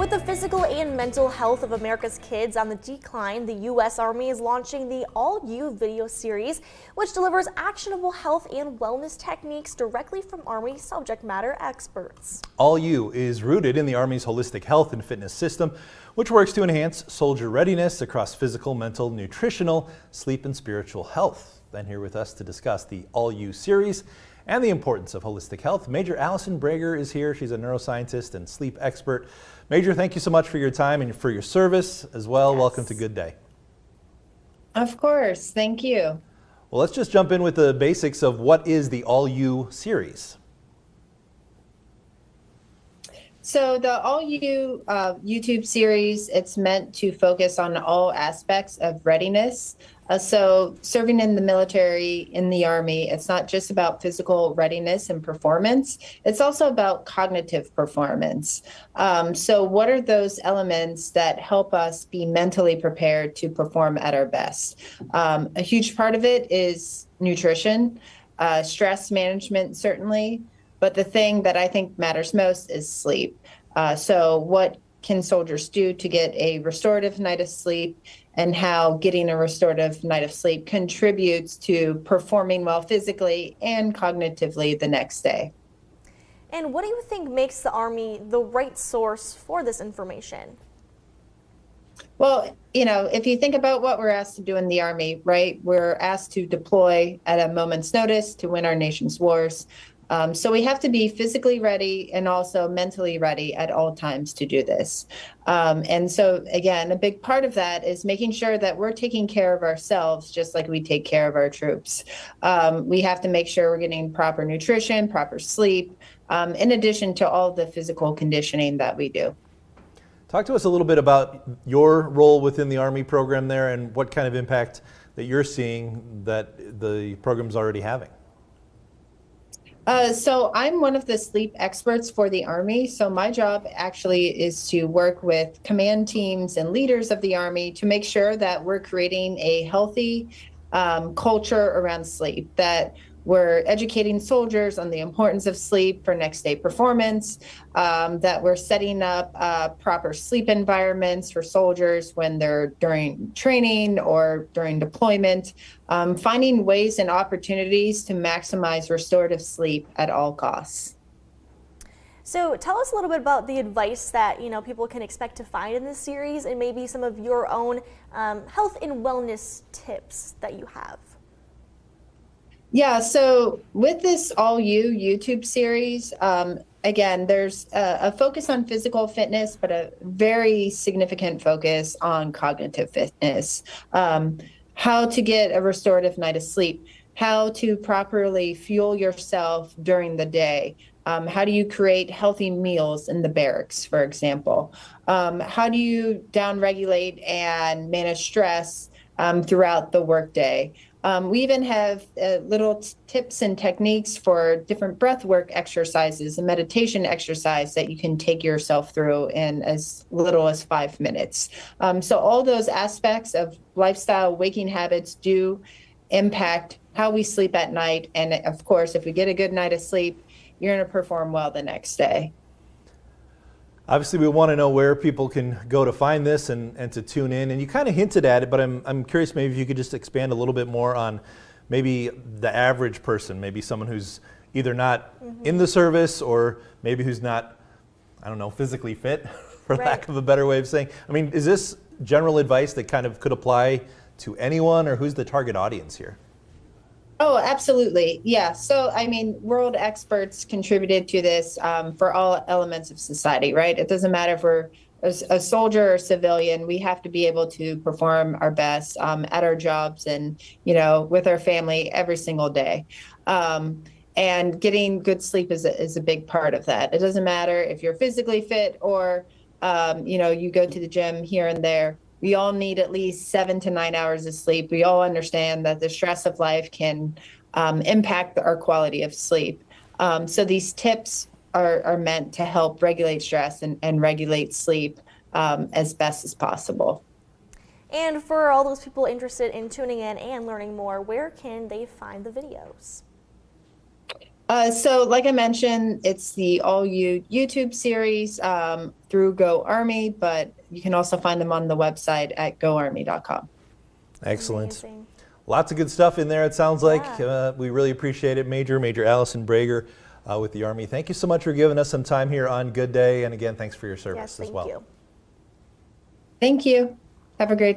With the physical and mental health of America's kids on the decline, the U.S. Army is launching the All You video series, which delivers actionable health and wellness techniques directly from Army subject matter experts. All You is rooted in the Army's holistic health and fitness system, which works to enhance soldier readiness across physical, mental, nutritional, sleep, and spiritual health. Then here with us to discuss the All You series and the importance of holistic health, Major Allison Brager is here. She's a neuroscientist and sleep expert. Major, thank you so much for your time and for your service as well. Yes. Welcome to Good Day. Of course, thank you. Well, let's just jump in with the basics of what is the All You series. So the All You YouTube series, it's meant to focus on all aspects of readiness. So serving in the military, in the Army, it's not just about physical readiness and performance, it's also about cognitive performance. So what are those elements that help us be mentally prepared to perform at our best? A huge part of it is nutrition, stress management, certainly. But the thing that I think matters most is sleep. So what can soldiers do to get a restorative night of sleep, and how getting a restorative night of sleep contributes to performing well physically and cognitively the next day. And what do you think makes the Army the right source for this information? Well, you know, if you think about what we're asked to do in the Army, right, we're asked to deploy at a moment's notice to win our nation's wars. So we have to be physically ready and also mentally ready at all times to do this. And so, again, a big part of that is making sure that we're taking care of ourselves just like we take care of our troops. We have to make sure we're getting proper nutrition, proper sleep, in addition to all the physical conditioning that we do. Talk to us a little bit about your role within the Army program there and what kind of impact that you're seeing that the program's already having. So I'm one of the sleep experts for the Army. So my job actually is to work with command teams and leaders of the Army to make sure that we're creating a healthy culture around sleep, that we're educating soldiers on the importance of sleep for next day performance, that we're setting up proper sleep environments for soldiers when they're during training or during deployment, finding ways and opportunities to maximize restorative sleep at all costs. So tell us a little bit about the advice that people can expect to find in this series, and maybe some of your own health and wellness tips that you have. Yeah, so with this All You YouTube series, again, there's a focus on physical fitness, but a very significant focus on cognitive fitness. How to get a restorative night of sleep, how to properly fuel yourself during the day. How do you create healthy meals in the barracks, for example? How do you downregulate and manage stress throughout the workday? We even have little tips and techniques for different breath work exercises and meditation exercise that you can take yourself through in as little as 5 minutes. So all those aspects of lifestyle, waking habits do impact how we sleep at night. And of course, if we get a good night of sleep, you're going to perform well the next day. Obviously, we want to know where people can go to find this and to tune in. And you kind of hinted at it, but I'm curious maybe if you could just expand a little bit more on maybe the average person, maybe someone who's either not in the service or maybe who's not, I don't know, physically fit, for lack of a better way of saying. I mean, is this general advice that kind of could apply to anyone, or who's the target audience here? Oh, absolutely. Yeah. So, I mean, world experts contributed to this for all elements of society, right? It doesn't matter if we're a soldier or civilian, we have to be able to perform our best at our jobs and, with our family every single day. And getting good sleep is a big part of that. It doesn't matter if you're physically fit or, you go to the gym here and there. We all need at least 7 to 9 hours of sleep. We all understand that the stress of life can impact our quality of sleep. So these tips are meant to help regulate stress and regulate sleep as best as possible. And for all those people interested in tuning in and learning more, where can they find the videos? So like I mentioned, it's the All You YouTube series through Go Army, but you can also find them on the website at goarmy.com. Excellent. Amazing. Lots of good stuff in there, it sounds like. Yeah. We really appreciate it. Major Allison Brager with the Army. Thank you so much for giving us some time here on Good Day. And again, thanks for your service Yes, as thank well. you. Thank you. Have a great day.